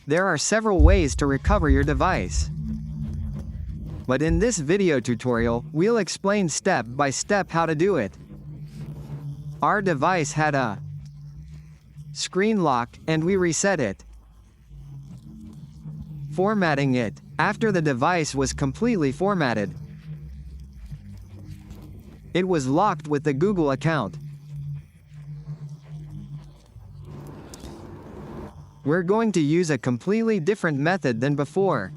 There are several ways to recover your device. But in this video tutorial, we'll explain step by step how to do it. Our device had a screen lock, and we reset it. Formatting it. After the device was completely formatted, it was locked with the Google account. We're going to use a completely different method than before.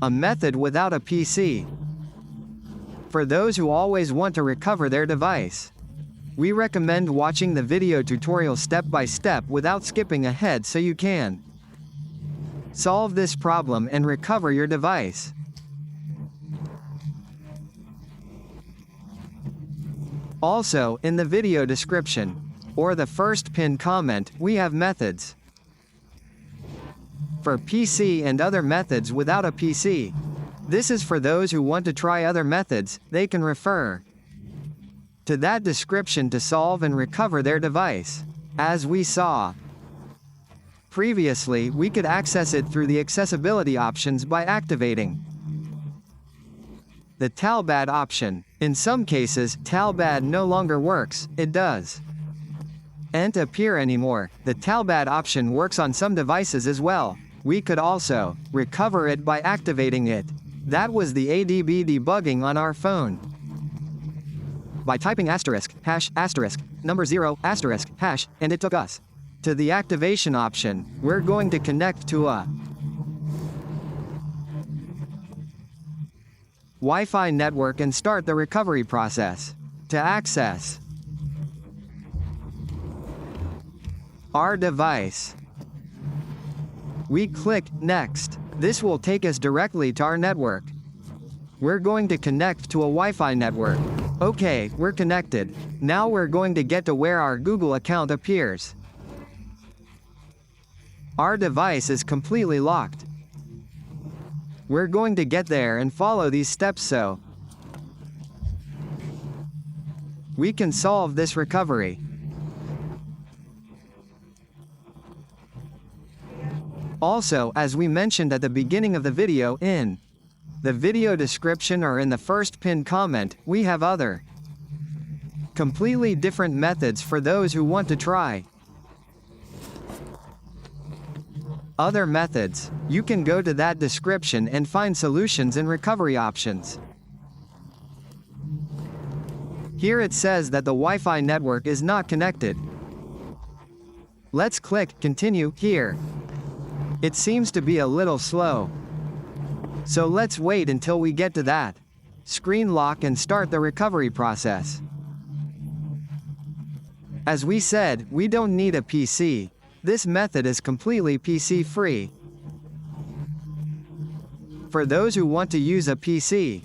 A method without a PC. For those who always want to recover their device, we recommend watching the video tutorial step by step without skipping ahead so you can solve this problem and recover your device. Also, in the video description, or the first pinned comment, we have methods for PC and other methods without a PC. This is for those who want to try other methods. They can refer to that description to solve and recover their device. As we saw previously, we could access it through the accessibility options by activating the Talbad option. In some cases, Talbad no longer works. It doesn't appear anymore. The Talbad option works on some devices as well. We could also recover it by activating it. That was the ADB debugging on our phone. By typing asterisk, hash, asterisk, number 0, asterisk, hash, and it took us to the activation option. We're going to connect to a Wi-Fi network and start the recovery process. To access our device, we click Next. This will take us directly to our network. We're going to connect to a Wi-Fi network. Okay, we're connected. Now we're going to get to where our Google account appears. Our device is completely locked. We're going to get there and follow these steps so we can solve this recovery. Also, as we mentioned at the beginning of the video, in the video description or in the first pinned comment, we have other completely different methods for those who want to try other methods. You can go to that description and find solutions and recovery options. Here it says that the Wi-Fi network is not connected. Let's click Continue here. It seems to be a little slow. So let's wait until we get to that screen lock and start the recovery process. As we said, we don't need a PC. This method is completely PC free. For those who want to use a PC,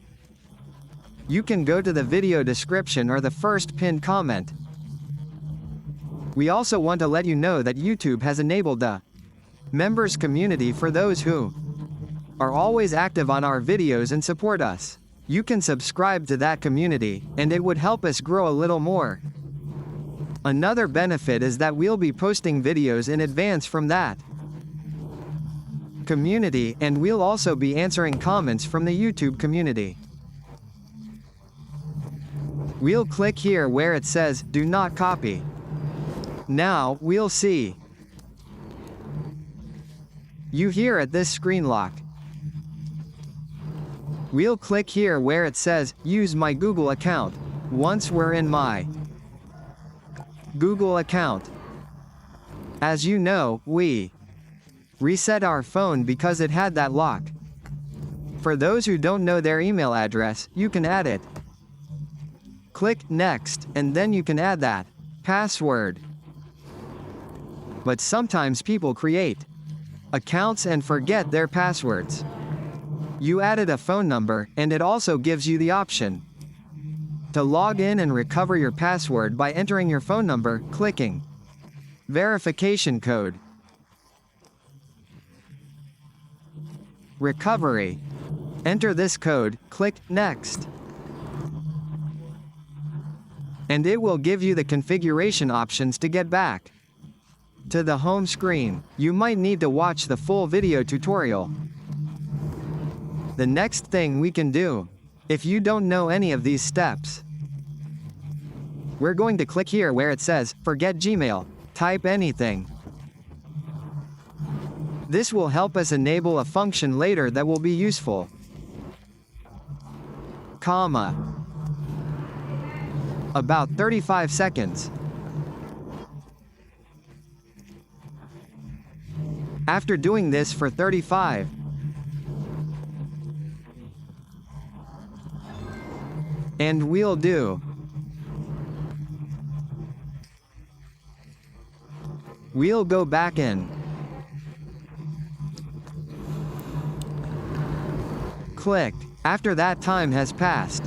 you can go to the video description or the first pinned comment. We also want to let you know that YouTube has enabled the members community for those who are always active on our videos and support us. You can subscribe to that community, and it would help us grow a little more. Another benefit is that we'll be posting videos in advance from that community, and we'll also be answering comments from the YouTube community. We'll click here where it says, Do not copy. Now, we'll see you here at this screen lock. We'll click here where it says, Use my Google account. Once we're in my Google account, as you know, we reset our phone because it had that lock. For those who don't know their email address, you can add it. Click Next, and then you can add that password. But sometimes people create accounts and forget their passwords. You added a phone number, and it also gives you the option to log in and recover your password by entering your phone number, clicking verification code. Recovery. Enter this code, click Next. And it will give you the configuration options to get back to the home screen. You might need to watch the full video tutorial. The next thing we can do, if you don't know any of these steps, we're going to click here where it says, Forget Gmail. Type anything. This will help us enable a function later that will be useful. Comma. About 35 seconds. After doing this for 35, and we'll do. We'll go back in. Click. After that time has passed,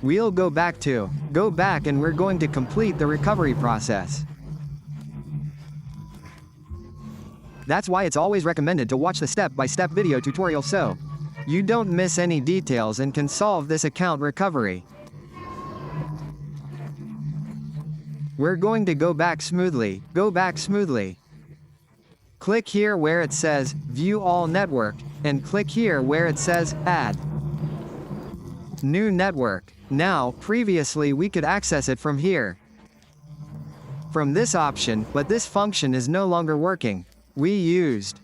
we'll go back and we're going to complete the recovery process. That's why it's always recommended to watch the step-by-step video tutorial so you don't miss any details and can solve this account recovery. We're going to go back smoothly. Click here where it says View All Network, and click here where it says Add New Network. Now, previously we could access it from here, from this option, but this function is no longer working. We used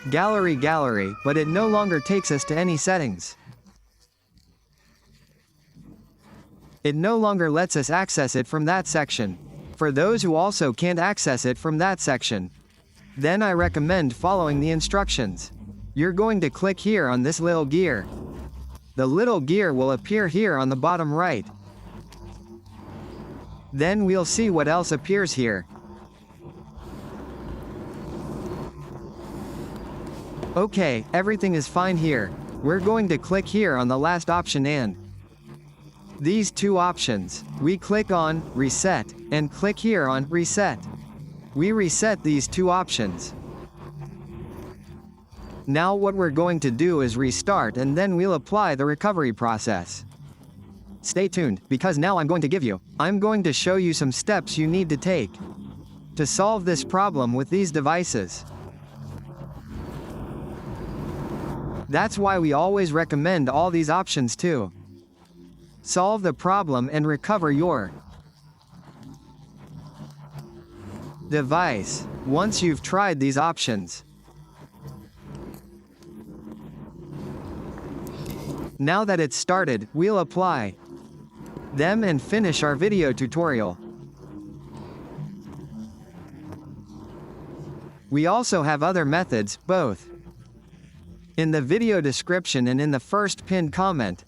Gallery, but it no longer takes us to any settings. It no longer lets us access it from that section. For those who also can't access it from that section, then I recommend following the instructions. You're going to click here on this little gear. The little gear will appear here on the bottom right. Then we'll see what else appears here. Okay, everything is fine here. We're going to click here on the last option and these two options. We click on Reset and click here on Reset. We reset these two options. Now what we're going to do is restart and then we'll apply the recovery process. Stay tuned, because now I'm going to show you some steps you need to take to solve this problem with these devices. That's why we always recommend all these options too. Solve the problem and recover your device once you've tried these options. Now that it's started, we'll apply them and finish our video tutorial. We also have other methods, both in the video description and in the first pinned comment.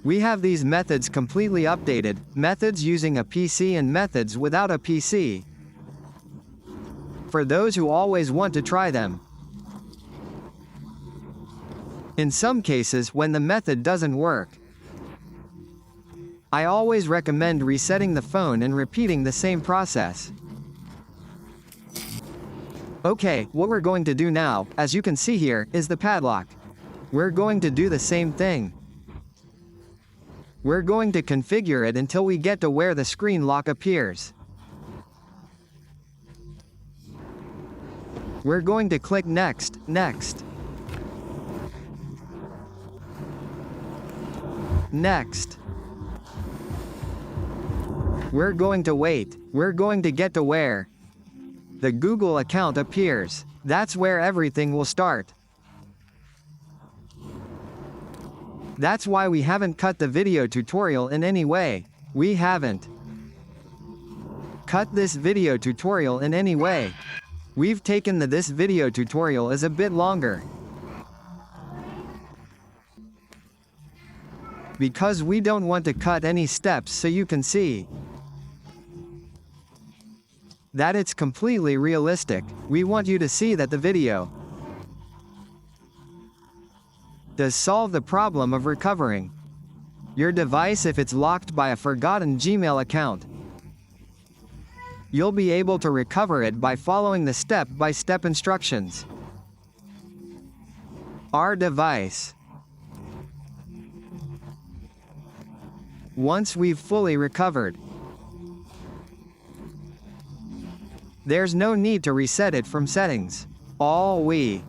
We have these methods completely updated, methods using a PC and methods without a PC, for those who always want to try them. In some cases, when the method doesn't work, I always recommend resetting the phone and repeating the same process. Okay, what we're going to do now, as you can see here, is the padlock. We're going to do the same thing. We're going to configure it until we get to where the screen lock appears. We're going to click Next, Next, Next. We're going to wait. We're going to get to where the Google account appears. That's where everything will start. That's why we haven't cut the video tutorial in any way. We haven't cut this video tutorial in any way. We've taken this video tutorial is a bit longer, because we don't want to cut any steps so you can see that it's completely realistic. We want you to see that the video does solve the problem of recovering your device if it's locked by a forgotten Gmail account. You'll be able to recover it by following the step-by-step instructions. Our device Once we've fully recovered, there's no need to reset it from settings. All we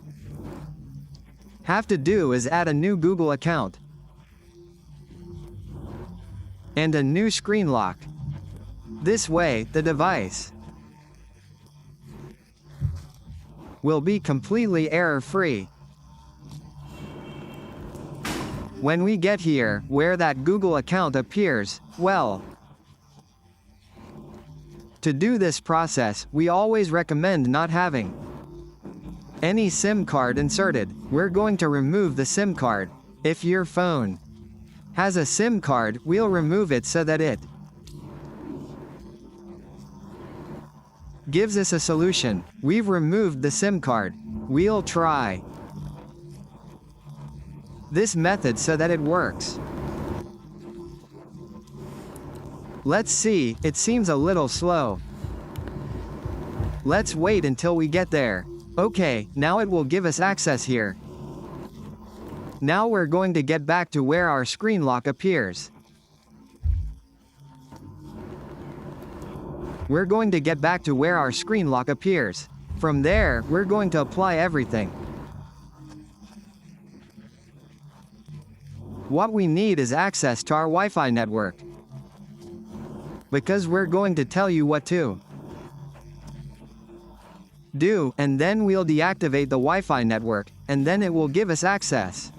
have to do is add a new Google account and a new screen lock. This way, the device will be completely error-free. When we get here, where that Google account appears, well, to do this process, we always recommend not having any SIM card inserted. We're going to remove the SIM card. If your phone has a SIM card, we'll remove it so that it gives us a solution. We've removed the SIM card. We'll try this method so that it works. Let's see, it seems a little slow. Let's wait until we get there. Okay, now it will give us access here. Now we're going to get back to where our screen lock appears. We're going to get back to where our screen lock appears. From there, we're going to apply everything. What we need is access to our Wi-Fi network, because we're going to tell you what to do, and then we'll deactivate the Wi-Fi network, and then it will give us access.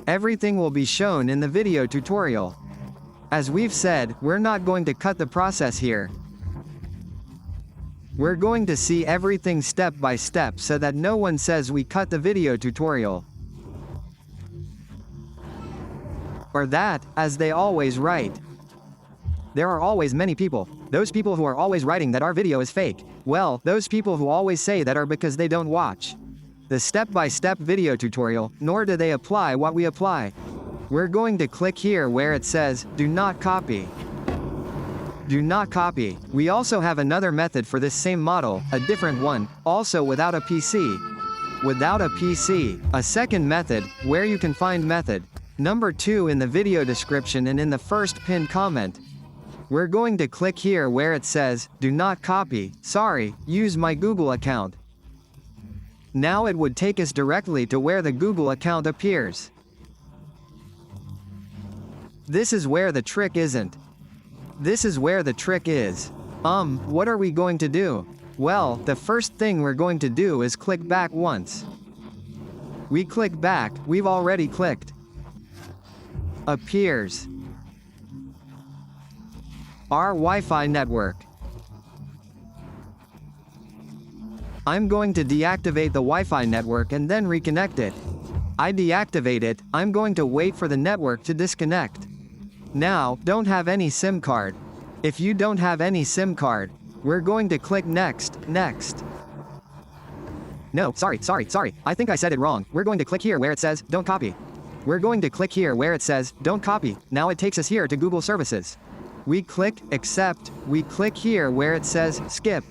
Everything will be shown in the video tutorial. As we've said, we're not going to cut the process here. We're going to see everything step by step so that no one says we cut the video tutorial. Or that, as they always write. There are always many people. Those people who are always writing that our video is fake. Well, those people who always say that are because they don't watch the step-by-step video tutorial, nor do they apply what we apply. We're going to click here where it says, do not copy. Do not copy. We also have another method for this same model, a different one, also without a PC. Without a PC, a second method, where you can find method number 2 in the video description and in the first pinned comment. We're going to click here where it says, do not copy, sorry, use my Google account. Now it would take us directly to where the Google account appears. This is where the trick isn't. This is where the trick is. What are we going to do? Well, the first thing we're going to do is click back once. We click back, we've already clicked. Appears our Wi-Fi network. I'm going to deactivate the Wi-Fi network and then reconnect it. I deactivate it, I'm going to wait for the network to disconnect. Now, don't have any SIM card. If you don't have any SIM card, we're going to click next, next. No, sorry, I think I said it wrong. We're going to click here where it says, don't copy. We're going to click here where it says, don't copy. Now it takes us here to Google Services. We click accept, we click here where it says skip.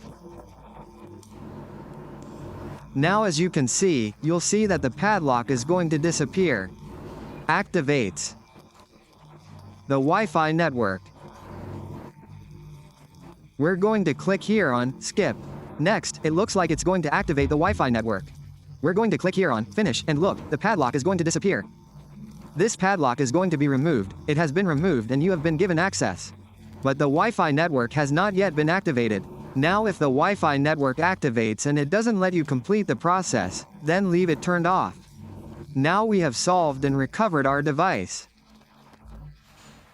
Now as you can see, you'll see that the padlock is going to disappear. Activates the Wi-Fi network. We're going to click here on skip. Next, it looks like it's going to activate the Wi-Fi network. We're going to click here on finish and look, the padlock is going to disappear. This padlock is going to be removed. It has been removed and you have been given access. But the Wi-Fi network has not yet been activated. Now if the Wi-Fi network activates and it doesn't let you complete the process, then leave it turned off. Now we have solved and recovered our device.